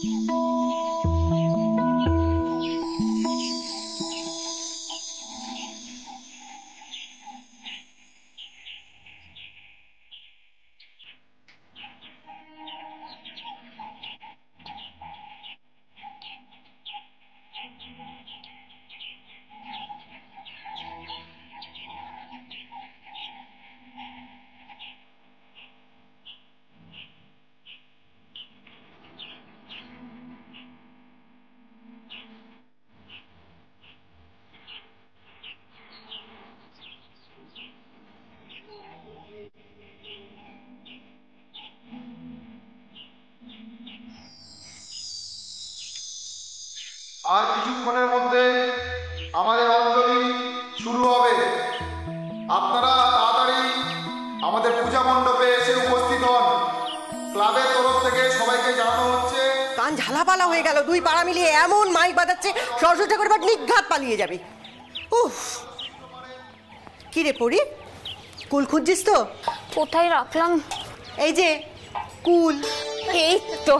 আর কিছুক্ষণের মধ্যে আমাদের অঞ্জলি শুরু হবে। আপনারা তাড়াতাড়ি আমাদের পূজা মণ্ডপে এসে উপস্থিত হন। ক্লাবের তরফ থেকে সবাইকে জানানো হচ্ছে। কান ঝালাপালা হয়ে গেল, দুই পাড়া মিলিয়ে এমন মাইক বাজাচ্ছে সরস্বতী ঠাকুর এবার নিঘাত পালিয়ে যাবে। উফ, কি রে পড়ি, কুল খুঁজছিস তো? কোথায় রাখলাম? এই যে কুল। এই তো।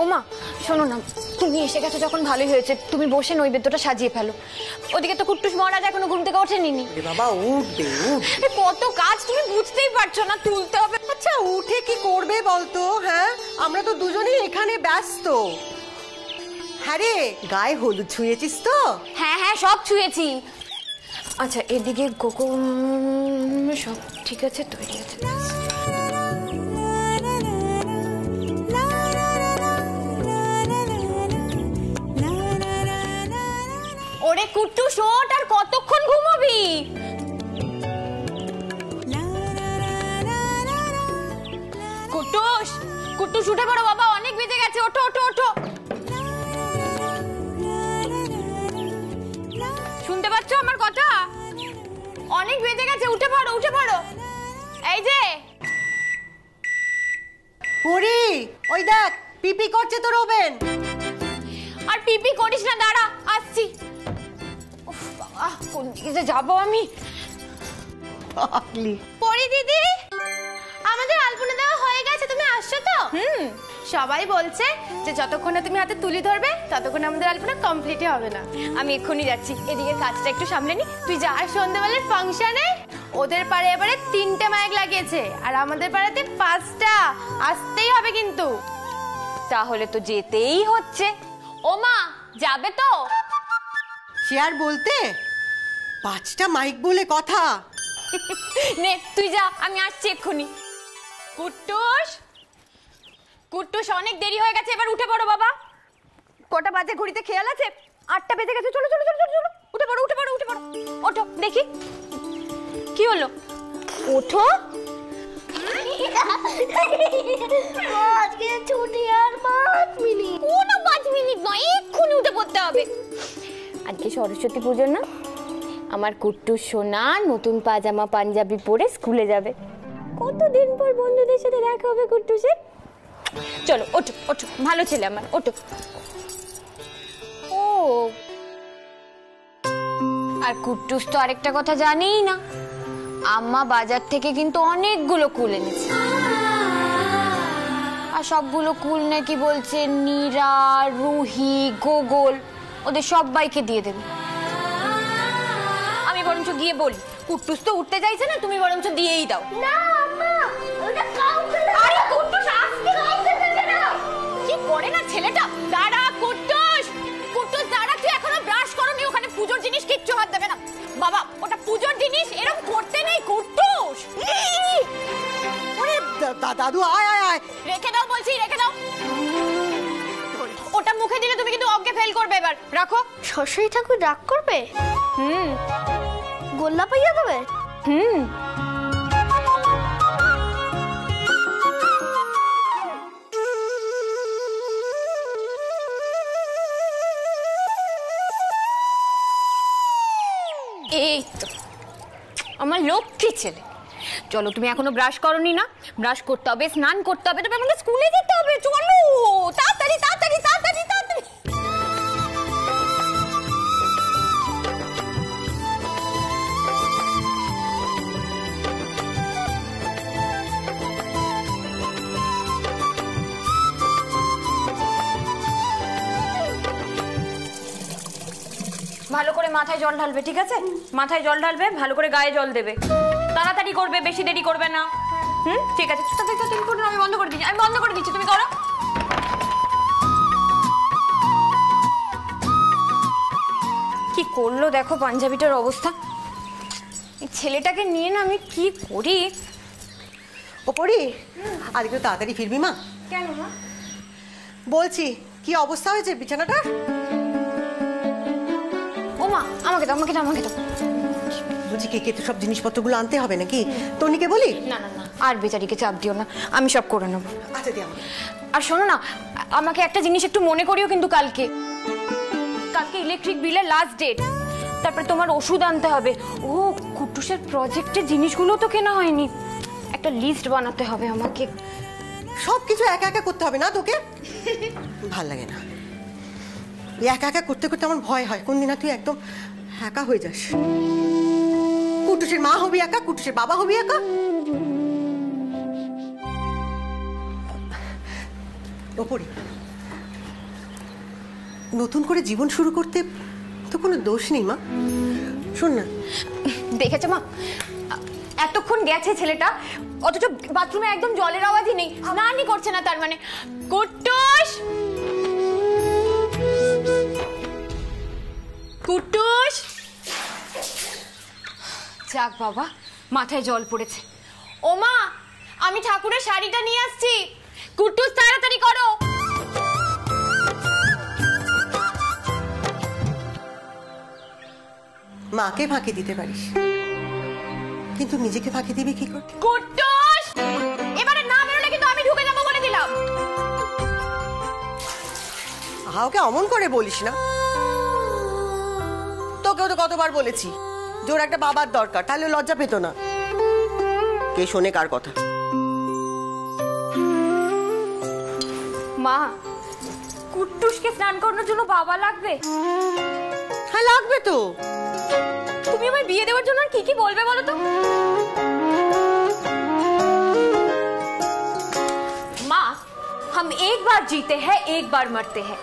ওমা শোনো না, তুমি এসে গেছো যখন ভালোই হয়েছে, তুমি বসে নৈবেদ্যটা সাজিয়ে ফেলো। ওদিকে তো কুট্টুস মহারাজ এখনো ঘুম থেকে ওঠেনি। বাবা উঠবে, কত কাজ তুমি বুঝতেই পারছো না, তুলতে হবে। আচ্ছা উঠে কি করবে বলতো? হ্যাঁ, আমরা তো দুজনেই এখানে ব্যস্ত। হ্যাঁ রে, গায়ে হলুদ ছুঁয়েছিস তো? হ্যাঁ হ্যাঁ, সব ছুঁয়েছি। আচ্ছা এদিকে কোকো সব ঠিক আছে, তৈরি আছে। ওরে কুট্টুস ওঠ, আর কতক্ষণ ঘুমাবি? কুট্টুস, কুট্টুস উঠে পড়ো বাবা, অনেক বেজে গেছে, ওঠো ওঠো ওঠো। শুনতে পাচ্ছ আমার কথা? অনেক বেজে গেছে, উঠে পড়ো উঠে পড়ো। এই যে পড়ি, ওই দেখ পিপি করছে তোর ওবেন। আর পিপি করিস না, দাঁড়া আসছি। উফ বাবা, কোন দিকে যে যাবো আমি। পরি দিদি, আমাদের আলপনা দেওয়া হয়ে গেছে, তুমি আসছো তো? সবাই বলছে যে যতক্ষণে তুমি হাতে তুলি ধরবে ততক্ষণে আমাদের আলপনা কমপ্লিটই হবে না। আমি এক্ষুনি যাচ্ছি, এদিকে কাজটা একটু সামলে নি। তুই যা, আর সন্ধ্যাবেলার ফাংশনে ওদের পাড়ে এবারে 3টে মাইক লাগিয়েছে আর আমাদের পাড়াতে 5টা। আসতেই হবে কিন্তু। তাহলে তো যেতেই হচ্ছে। ওমা যাবে তো? সে আর বলতে, 5টা মাইক বলে কথা। নে তুই যা, আমি আসছি এক্ষুনি। কুট্টুস, কুট্টুস অনেক দেরি হয়ে গেছে, এবার উঠে পড়ো বাবা। কটা বাজে ঘড়িতে খেয়াল আছে? 8টা বেজে গেছে, চলো চলো চলো চলো, উঠে পড়ো উঠে পড়ো উঠে পড়ো। ওঠো দেখি কি হলো, ওঠো। আজকে ছুটি আর 5 মিনিট। কোনো 5 মিনিট নয়, এক্ষুনি উঠে পড়তে হবে। আজকে সরস্বতী পুজো না? আমার কুট্টুস সোনা নতুন পাজামা পাঞ্জাবি পরে স্কুলে যাবে। কতদিন পর বন্ধুদের সাথে দেখা হবে কুট্টুসের। চলো ওঠো ওঠো, ভালো ছেলে আমার, ওঠো। ও আর কুট্টুস তো আরেকটা কথা জানেই না, আম্মা বাজার থেকে কিন্তু অনেকগুলো কুল এনেছে। আর সবগুলো কুল নাকি বলছে নীরা, রুহি, গোগল ওদের সবাইকে দিয়ে দেবে। আমি বরঞ্চ গিয়ে বলি, কুট্টুস তো উঠতে চাইছে না, তুমি বরঞ্চ দিয়েই দাও। না আম্মা, ওটা কাউকে না। আরে কুট্টুস আসতে কাউকে দেবে না। কি করে না ছেলেটা? দাঁড়া কুট্টুস, কুট্টুস দাঁড়া, তুই এখনো ব্রাশ করোনি, ওখানে পূজোর জিনিস কিচ্ছু হাত দেবে না। বাবা ওটা পূজোর জিনিস, এরকম করতে নেই কুট্টুস। ওরে দাদু, আয় আয় আয়। রেখে দাও বলছি, রেখে দাও। ওটা মুখে দিলে তুমি কিন্তু অজ্ঞে ফেল করবে, এবার রাখো। সরস্বতী ঠাকুর রাগ করবে? গোল্লা পাইয়া দেবে? এই তো আমার লক্ষ্মী ছেলে। চলো, তুমি এখনো ব্রাশ করোনি না? ব্রাশ করতে হবে, স্নান করতে হবে, তবে আমাকে স্কুলে যেতে হবে। চলো তাড়াতাড়ি তাড়াতাড়ি তাড়াতাড়ি তাড়াতাড়ি। ভালো করে মাথায় জল ঢালবে, ঠিক আছে? মাথায় জল ঢালবে, ভালো করে গায়ে জল দেবে, তাড়াতাড়ি করবে, বেশি দেরি করবে না। ঠিক আছে, তুমি করো, আমি বন্ধ করে দিচ্ছি, তুমি করো। কি করলো দেখো পাঞ্জাবিটার অবস্থা। এই ছেলেটাকে নিয়ে না আমি কি করি। ও পড়ি, আজকে তাড়াতাড়ি ফিরবি মা? কেন মা? বলছি কি অবস্থা হয়েছে বিছানাটার? ও মা, আমাকে দাও। বুঝি কে তো সব জিনিসপত্রগুলো আনতে হবে নাকি? টনিকে বলি? না, আর বেচারিকে চাপ দিও না, আমি সব করে নেবো। আচ্ছা দি আমাকে। আর শোনো না, আমাকে একটা জিনিস একটু মনে করিও কিন্তু কালকে ইলেকট্রিক বিলের লাস্ট ডেট। তারপরে তোমার ওষুধ আনতে হবে। ও কুটুসের প্রজেক্টের জিনিসগুলো তো কেনা হয়নি, একটা লিস্ট বানাতে হবে আমাকে। সব কিছু একা একা করতে হবে না তোকে? ভাল লাগে না একা একা করতে করতে। আমার ভয় হয় কোনদিন না তুই একদম একা হয়ে যাস। কুটুসের মা হবি একা, কুটুসের বাবা হবি একা। ওপরে নতুন করে জীবন শুরু করতে তো কোনো দোষ নেই মা। শোন না, দেখেছো মা, এতক্ষণ গেছে ছেলেটা, অথচ বাথরুমে একদম জলের আওয়াজই নেই, স্নানই করছে না। তার মানে কুটুস, যাক বাবা, মাথায় জল পড়েছে। ও মা, আমি ঠাকুরের শাড়িটা নিয়ে আসছি, কুটুস তাড়াতাড়ি করো। মাকে ফাঁকি দিতে পারিস, কিন্তু নিজেকে ফাঁকি দিবি কি করে? কুটুস, এবারে না বেরোলে কিন্তু আমি ঢুকে যাবো বলে দিলাম। ওকে অমন করে বলিস না। তোকেও তো কতবার বলেছি যে ওর একটা বাবার দরকার, তাহলে লজ্জা পেত না। কে শোনে কার কথা? মা, কুটুসকে স্নান করানোর জন্য বাবা লাগবে? হ্যাঁ লাগবে তো। তুমি আমায় বিয়ে দেওয়ার জন্য কি কি বলবে বলো তো? माँ, हम एक बार जीते हैं, एक बार मरते हैं,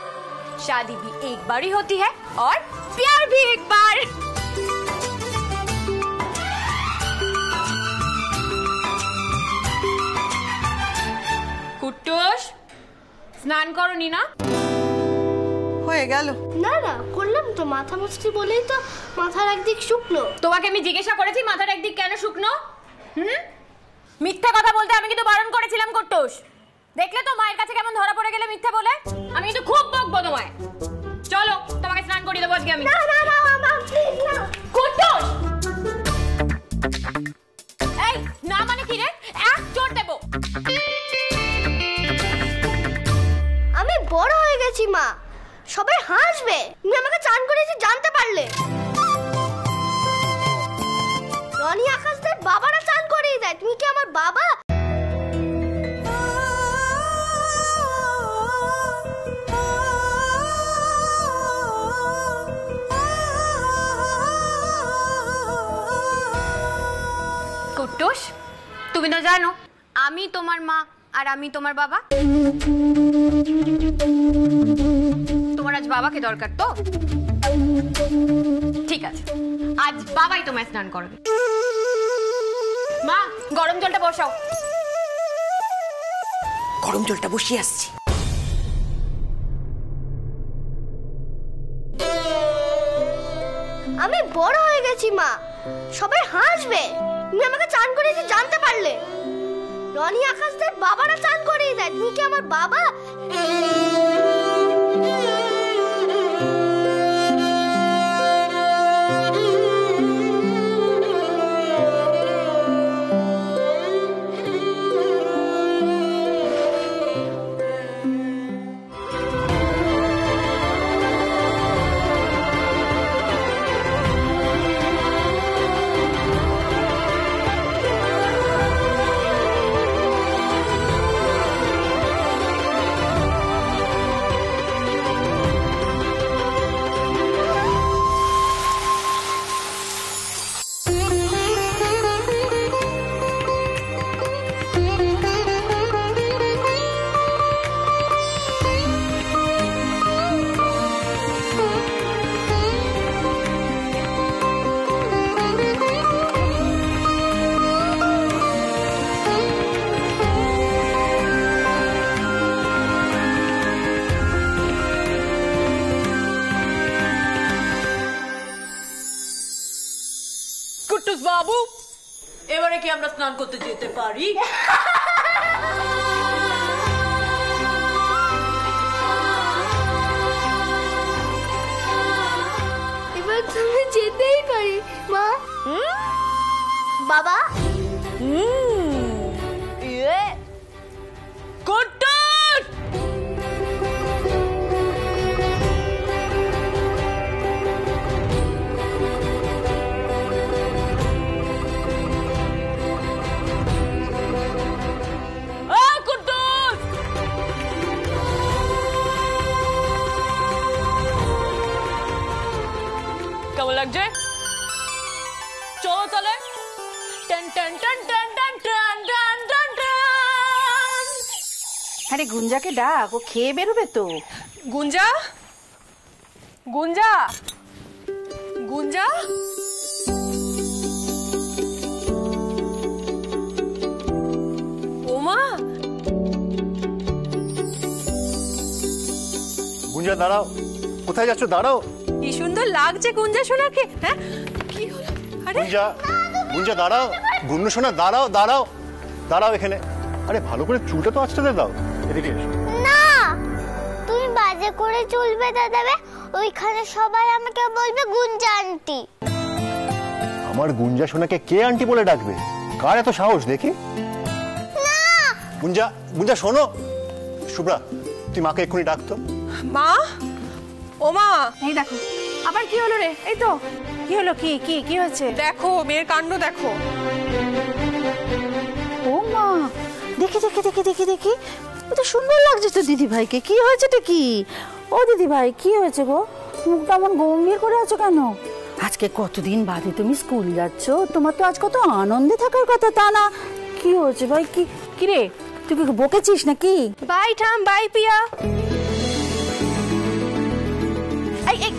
शादी भी एक बार ही होती है और प्यार भी एक बार। কুটুস, স্নান করনি না? হয়ে গেল। না না, করলাম তো, মাথা মুছছি বলেই তো মাথার একদিক শুকনো। তোমাকে আমি জিজ্ঞাসা করেছি মাথার একদিক কেন শুকনো? মিথ্যা কথা বলতে আমি কিন্তু বারণ করেছিলাম কুটুস। দেখলে তো মায়ের কাছে কেমন ধরা পড়ে গেলে মিথ্যা বলে। আমি কিন্তু খুব বকবো তোমায়। চলো তোমাকে স্নান করিয়ে দেবো আজকে আমি। না না না মা, প্লিজ না। কুটুস, এই না মানে কি রে? এক চোট দেবো। আমি বড় হয়ে গেছি মা, সবাই হাসবে তুমি আমাকে চান করেছি জানতে পারলে। রনি আকাশদের বাবারা চান করিয়ে দেয়, তুমি কি আমার বাবা? কুটুস, তুমি তো জানো আমি তোমার মা আর আমি তোমার বাবা। তোমার আজ বাবাকে দরকার তো? ঠিক আছে, আজ বাবাই তোমায় স্নান করবে। মা, গরম জলটা বসাও। গরম জলটা বসিয়ে আসছি। আমি বড় হয়ে গেছি মা, সবাই হাসবে তুমি আমাকে চান করেছি জানতে পারলে। রনি আকাশদের বাবারা চান করিয়ে দেয়, তুমি কি আমার বাবা? কি আমরা স্নান করতে যেতে পারি? এবার তুমি যেতেই পারি মা। বাবা কুট্টুস! কুট্টুস! কেমন লাগছে? চলো তাহলে। টান টান টান টান টান টান টান টান টান। আরে গুঞ্জাকে ডাক, ও খেয়ে বেরোবে তো। গুঞ্জা, গুঞ্জা, গুঞ্জা, ওমা, গুঞ্জা দাঁড়াও, কোথায় যাচ্ছ? দাঁড়াও। কি সুন্দর লাগছে গুঞ্জা সোনাকে। হ্যাঁ, কি হলো? আরে গুঞ্জা, গুঞ্জা দাঁড়াও। গুন্নু সোনা দাঁড়াও, দাঁড়াও, দাঁড়াও এখানে। আরে ভালো করে চুলটা তো আঁচড়ে দাও। এদিকে এসো। না, তুমি বাজে করে চুল বেঁধে দেবে, ওইখানে সবাই আমাকে বলবে গুঞ্জা আন্টি। আমার গুঞ্জা সোনাকে কে আন্টি বলে ডাকবে? কার এত সাহস দেখি? না, গুঞ্জা, গুঞ্জা শোনো। শুভ্রা, তুই মাকে এক্ষুনি ডাকতো। মা, ও মা, এই দেখো আবার কি হলো রে? এই তো কি হলো? কি কি কি হয়েছে? দেখো মেয়ের কাণ্ড দেখো। ও মা, দেখি দেখি দেখি দেখি দেখি, ও তো সুন্দর লাগছে তো দিদি ভাইকে। কি হয়েছেটা কি? ও দিদি ভাই কি হয়েছে গো? মুখটা এমন গম্ভীর করে আছো কেন? আজকে কতদিন বাদে তুমি স্কুল যাচ্ছ, তোমার তো আজ কত আনন্দে থাকার কথা, তা না? কি হয়েছে ভাই? কি কি রে, তুই কি বকেছিস নাকি? বাই ঠাম, বাই পিয়া। এই এই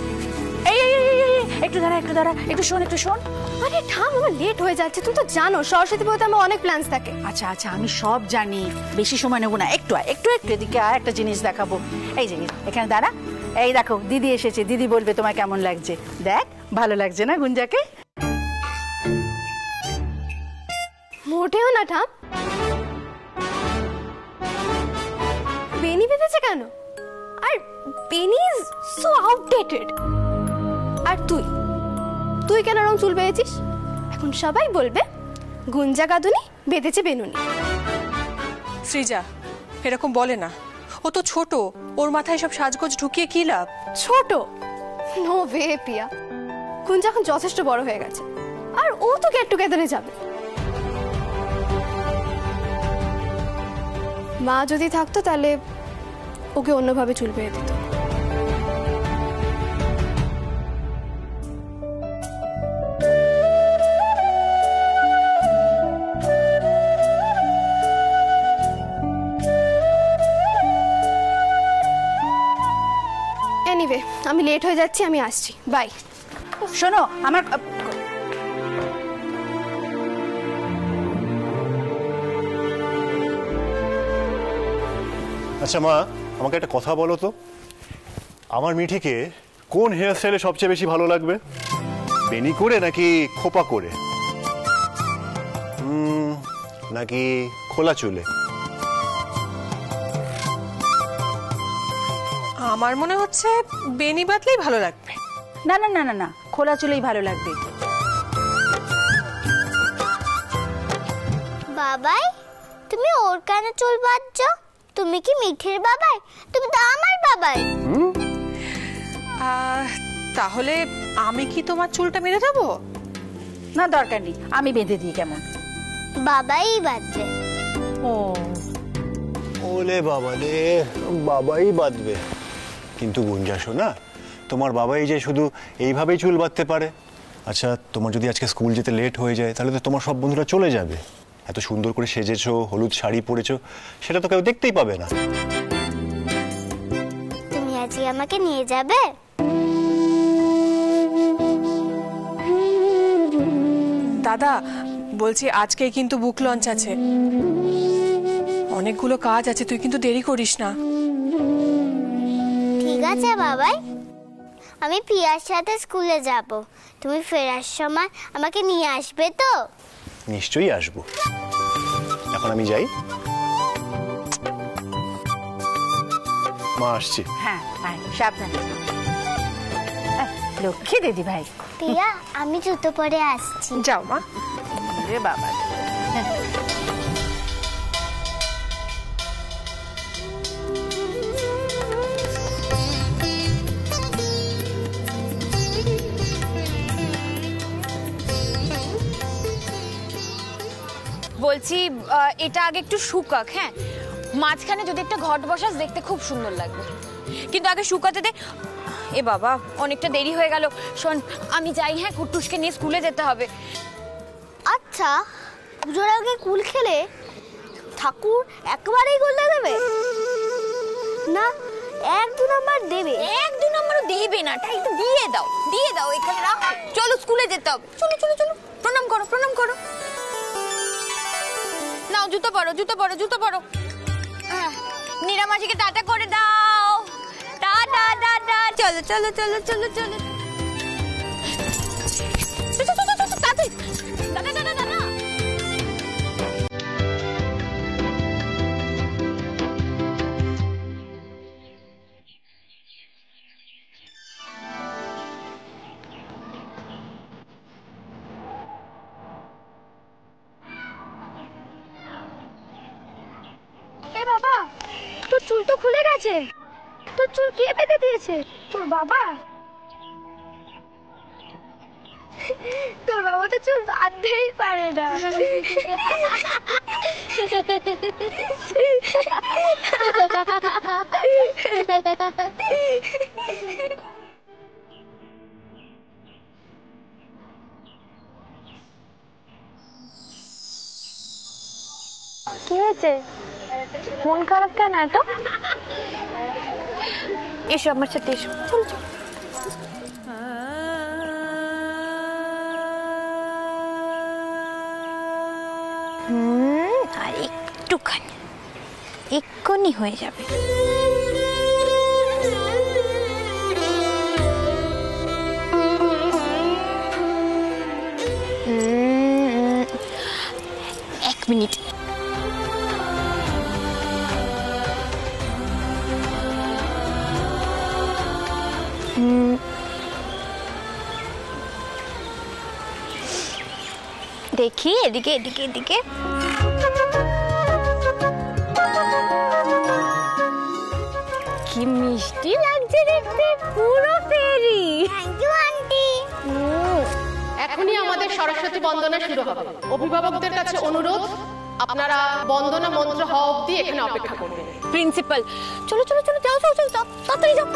এই এই, এই, এই, এই, একটু দাঁড়া, একটু দাঁড়া, একটু শোন, একটু শোন। আরে ঠাম, আমার লেট হয়ে যাচ্ছে। তুমি তো জানো সরস্বতী পুজোতে আমার অনেক প্ল্যানস থাকে। আচ্ছা আচ্ছা, আমি সব জানি, বেশি সময় নেবো না। একটু একটু একটু এদিকে আর একটা জিনিস দেখাবো। এই যে এখানে দাঁড়া। এই দেখো দিদি এসেছে, দিদি বলবে তোমায় কেমন লাগছে। দেখ, ভালো লাগছে না গুঞ্জাকে? মোটেও না ঠাম। বেনি বেঁধেছে কেন? আর বেনি ইজ সো আউটডেটেড। আর তুই তুই কেন রং চুল বেঁধেছিস? এখন সবাই বলবে গুঞ্জা গাদুনি বেঁধেছে বেনুনি। সৃজা এরকম বলে না, ও তো ছোট, ওর মাথায় সব সাজগোজ ঢুকিয়ে কি লাভ? ছোট? নো ওয়ে পিয়া, গুঞ্জা এখন যথেষ্ট বড় হয়ে গেছে, আর ও তো গেট টুগেদারে যাবে। মা যদি থাকতো তাহলে ওকে অন্যভাবে চুল বেঁধে দিত। এনিওয়ে, আমি লেট হয়ে যাচ্ছি, আমি আসছি, বাই। শোনো আমার, আচ্ছা মা, আমাকে একটা কথা বলো তো, আমার মিঠিকে কোন হেয়ার স্টাইলে সবচেয়ে বেশি ভালো লাগবে? বেনি করে নাকি খোপা করে, নাকি খোলা চুলে? আমার মনে হচ্ছে বেনি বাঁধলেই ভালো লাগবে। না না না না না, খোলা চুলেই ভালো লাগবে। বাবাই, তুমি ওর কেন চুল বাঁধছো? তুমি কি মিঠির বাবাই? তুমি তো আমার বাবাই। তাহলে আমি কি তোমার চুলটা মেরে দেবো? না দরকার নেই, আমি বেঁধে দিই। কেমন? বাবাই বাঁধবে। ও ওলে বাবা রে, বাবাই বাঁধবে। কিন্তু গুঞ্জা শোনা, তোমার বাবাই যে শুধু এইভাবেই চুল বাঁধতে পারে। আচ্ছা, তোমার যদি আজকে স্কুল যেতে লেট হয়ে যায়, তাহলে তো তোমার সব বন্ধুরা চলে যাবে। এত সুন্দর করে সেজেছো, হলুদ শাড়ি পরেছো, সেটা তো কেউ দেখতেই পাবে না। তুমি আজকে আমাকে নিয়ে যাবে? দাদা বলছি, আজকে কিন্তু বুক লঞ্চ আছে, অনেকগুলো কাজ আছে, তুই কিন্তু দেরি করিস না। ঠিক আছে বাবাই, আমি পিয়ার সাথে স্কুলে যাব। তুমি ফেরার সময় আমাকে নিয়ে আসবে তো? নিশ্চয়ই আসবো। এখন আমি যাই, মা আসছি। হ্যাঁ সাবধানে। লক্ষ্মী দিদি ভাই। টিয়া আমি জুতো পরে আসছি। যাও মা। রে বাবা, বলছি এটা আগে একটু শুকাক, হ্যাঁ, মাঝখানে যদি একটা ঘট বসাস দেখতে খুব সুন্দর লাগবে, কিন্তু আগে শুকাতে দে। এ বাবা অনেকটা দেরি হয়ে গেল, শোন আমি যাই, হ্যাঁ, কুট্টুসকে নিয়ে স্কুলে যেতে হবে। আচ্ছা পুজোর আগে কুল খেলে ঠাকুর একবারেই গোল্লা দেবে না, 1-2 নাম্বার দেবে? 1-2 নম্বরও দেবে না, তাই তো দিয়ে দাও এখানে রাখ। চলো স্কুলে যেতে হবে, চলো চলো চলো, প্রণাম করো প্রণাম করো। নাও জুতো পরো। নীরা মাসিকে টাটা করে দাও, টাটা টাটা। চলো চলো চলো চলো চলো তাড়াতাড়ি, দাদা। বাবা তোর চুল তো খুলে গেছে, তোর চুল কে বেঁধে দিয়েছে? তোর বাবা? তোর বাবা তো চুল বাঁধতেই পারে না। কি হয়েছে? মন খারাপ কেন এত? এসো আমার সাথে এসো, চলো চলো। আর একটুখানি, এক্ষুনি হয়ে যাবে। এক মিনিট। দেখি এদিকে এদিকে এদিকে। কি মিষ্টি লাগছে দেখতে, পুরো ফেরি। Thank you aunty. এখনই আমাদের সরস্বতী বন্দনা শুরু হবে। অভিভাবকদের কাছে অনুরোধ, আপনারা বন্দনা মন্ত্র হওয়া অবধি এখানে অপেক্ষা করবেন। প্রিন্সিপাল চলো চলো চলো, যাও তাড়াতাড়ি যাও।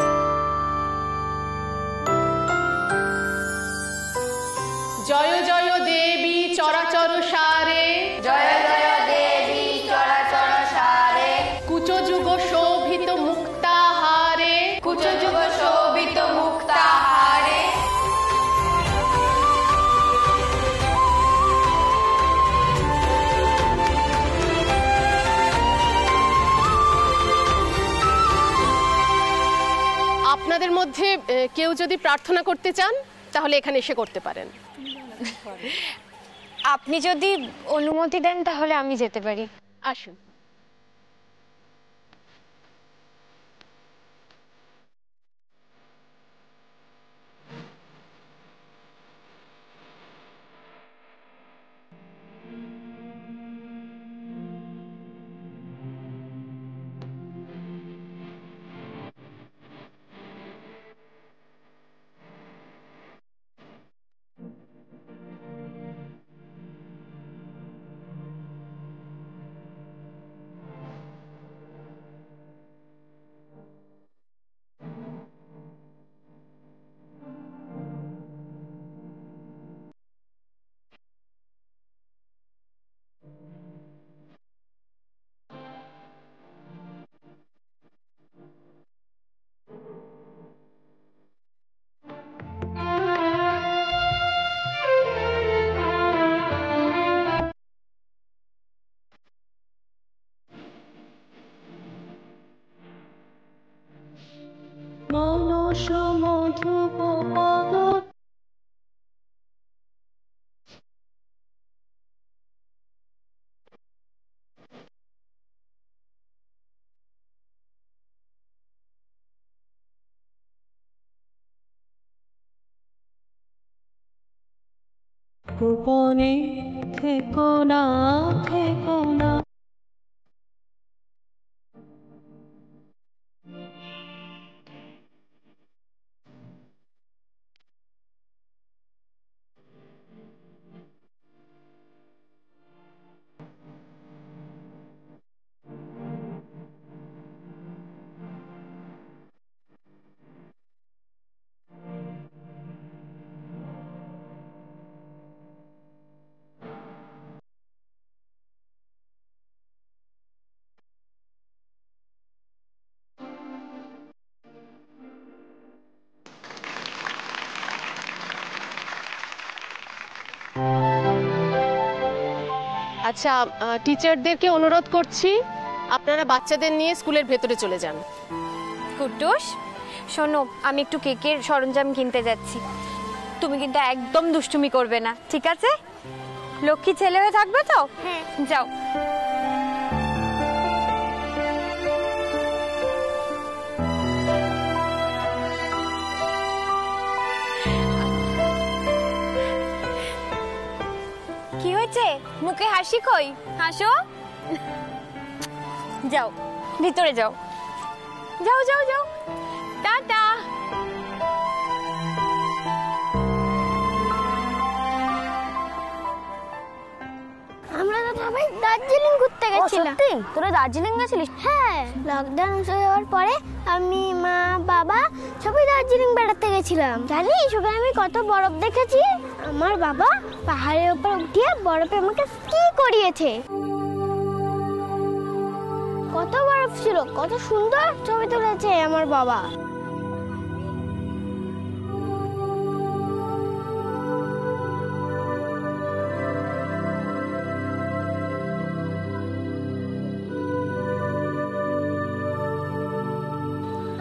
জয় জয় দেবী চরাচর সারে, জয় জয় দেবী চরাচর সারে, কুচযুগ শোভিত মুক্তাহারে, কুচযুগ শোভিত মুক্তাহারে। আপনাদের মধ্যে কেউ যদি প্রার্থনা করতে চান তাহলে এখানে এসে করতে পারেন। আপনি যদি অনুমতি দেন তাহলে আমি যেতে পারি। আসুন। মানস মধুপ পদ গোপনে থেকো না, থেকো না। আচ্ছা, টিচারদেরকে অনুরোধ করছি আপনারা বাচ্চাদের নিয়ে স্কুলের ভেতরে চলে যান। কুট্টুস শোনো, আমি একটু কেকের সরঞ্জাম কিনতে যাচ্ছি, তুমি কিন্তু একদম দুষ্টুমি করবে না, ঠিক আছে? লক্ষ্মী ছেলে হয়ে থাকবে তো? হ্যাঁ। যাও। কি হয়েছে? মুখে হাসি কই? হাসো। যাও ভিতরে যাও, যাও যাও যাও। টাটা। আমরা তো সবাই দার্জিলিং ঘুরতে গেছিলাম। সত্যি? তোরা দার্জিলিং গেছিলিস? হ্যাঁ, লকডাউন শুরু হওয়ার পরে আমি, মা, বাবা সবাই দার্জিলিং বেড়াতে গেছিলাম। জানিস ওখানে আমি কত বরফ দেখেছি? আমার বাবা পাহাড়ের উপর উঠিয়ে বরফে আমাকে স্কি করিয়েছে। কত বরফ ছিল, কত সুন্দর ছবি তুলেছে আমার বাবা।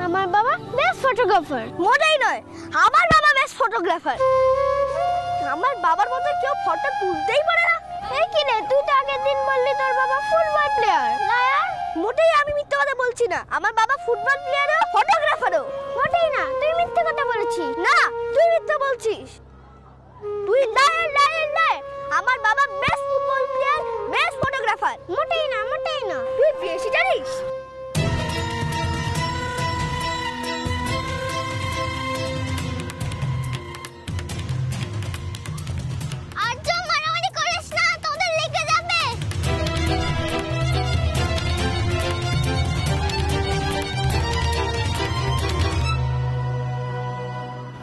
আমার বাবা বেস্ট ফটোগ্রাফার। মোটেই নয়, আমার বাবা বেস্ট ফটোগ্রাফার। আমার বাবার মতো কেউ ফটো তুলতেই পারে না। এই কি রে, তুই তো আগের দিন বললি তোর বাবা ফুটবল প্লেয়ার। লায়ার। মোটেই আমি মিথ্যে কথা বলছি না, আমার বাবা ফুটবল প্লেয়ারও ফটোগ্রাফারও। মোটেই না, তুই মিথ্যে কথা বলেছিস। না, তুই মিথ্যে বলছিস। তুই লায়ার লায়ার লায়ার। আমার বাবা best football player, best photographer. মোটেই না, মোটেই না, তুই বেশি জানিস।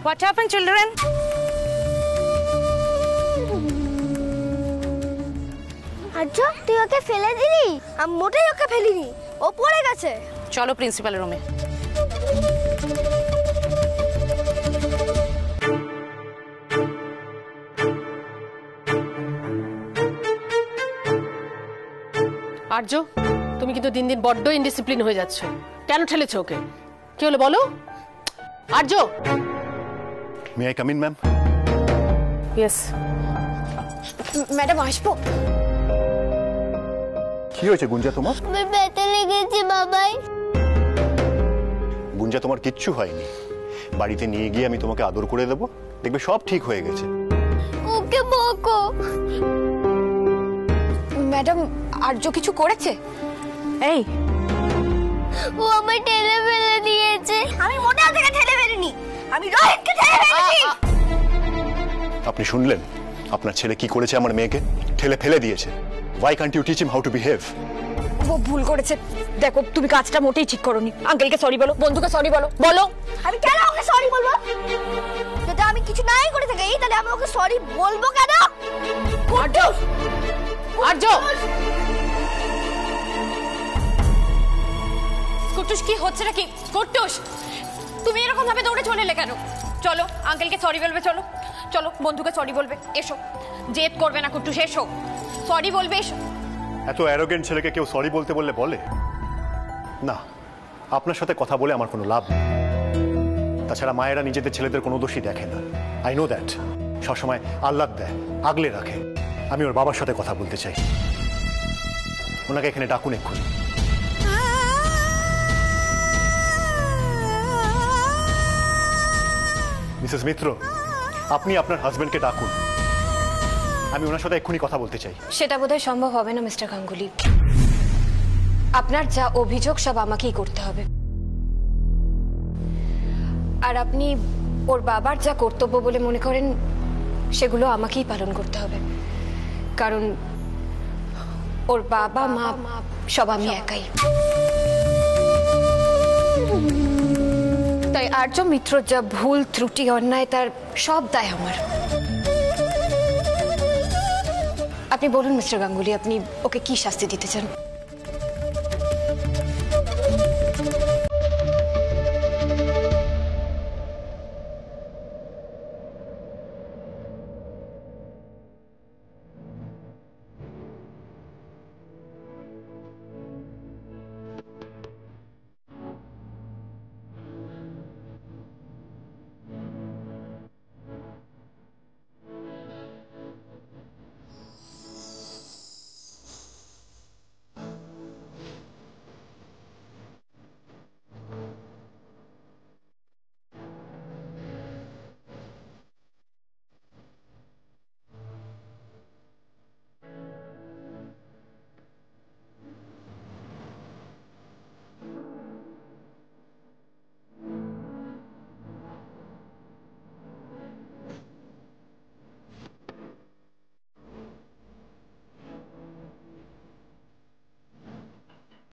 What happened, children? আচ্ছা, তুই ওকে ফেলে দিলি? আমি মোটেই ওকে ফেলিনি, ও পড়ে গেছে। চলো প্রিন্সিপালের রুমে। আর্য, তুমি কিন্তু দিন দিন বড্ড ইনডিসিপ্লিন হয়ে যাচ্ছ। কেন ঠেলেছো ওকে? কি হলো বলো? Arya. May I come in ma'am? Yes. Madam আসবো? কি হয়েছে গুঞ্জা তোমার? আমার ব্যথা লেগেছে বাবাই। গুঞ্জা তোমার কিচ্ছু হয়নি, বাড়িতে নিয়ে গিয়ে আমি তোমাকে আদর করে দেবো, দেখবে সব ঠিক হয়ে গেছে। ওকে বকো। ম্যাডাম আর্য কিছু করেছে? এই, ও আমায় ঠেলে ফেলে দিয়েছে। আমি মোটেও থেকে ঠেলে ফেলিনি, আমি রোহিতকে ঠেলে ফেলেছি। আপনি শুনলেন আপনার ছেলে কি করেছে? আমার মেয়েকে ঠেলে ফেলে দিয়েছে। Why can't you teach him how to behave? ও ভুল করেছে। দেখো, তুমি কাজটা মোটেই ঠিক করোনি। আঙ্কেলকে সরি বলো, বন্ধুকে সরি বলো। বলো। আমি কেন ওকে সরি বলবো? যদি আমি কিছু নাই করে থাকি তাহলে আমি ওকে সরি বলবো কেন? আর্য, আর্য। কুট্টুস, কি হচ্ছে নাকি? কুট্টুস, তুমি এরকম ভাবে দৌড়ে চলে এলে কেন? চলো আঙ্কেলকে সরি বলবে, চলো চলো বন্ধুকে সরি বলবে। এসো, জেদ করবে না কুট্টুস, এসো সরি বলবে, এসো। এত অ্যারোগেন্ট ছেলেকে কেউ সরি বলতে বললে বলে না? আপনার সাথে কথা বলে আমার কোনো লাভ নেই। তাছাড়া মায়েরা নিজেদের ছেলেদের কোনো দোষী দেখে না। I know that. সবসময় আহ্লাদ দেয়, আগলে রাখে। আমি ওর বাবার সাথে কথা বলতে চাই, ওনাকে এখানে ডাকুন এক্ষুনি। মিসেস মিত্র, আপনি আপনার হাজবেন্ডকে ডাকুন। আমি ওনার সাথে এক্ষুনি কথা বলতে চাই। সেটা বোধহয় সম্ভব হবে না মিস্টার গাঙ্গুলি। আপনার যা অভিযোগ সব আমাকেই করতে হবে, আর আপনি ওর বাবার যা কর্তব্য বলে মনে করেন সেগুলো আমাকেই পালন করতে হবে, কারণ ওর বাবা মা সব আমি একাই। তাই আর্য মিত্র যা ভুল ত্রুটি অন্যায় তার সব দায় আমার। আপনি বলুন মিস্টার গাঙ্গুলি, আপনি ওকে কি শাস্তি দিতে চান?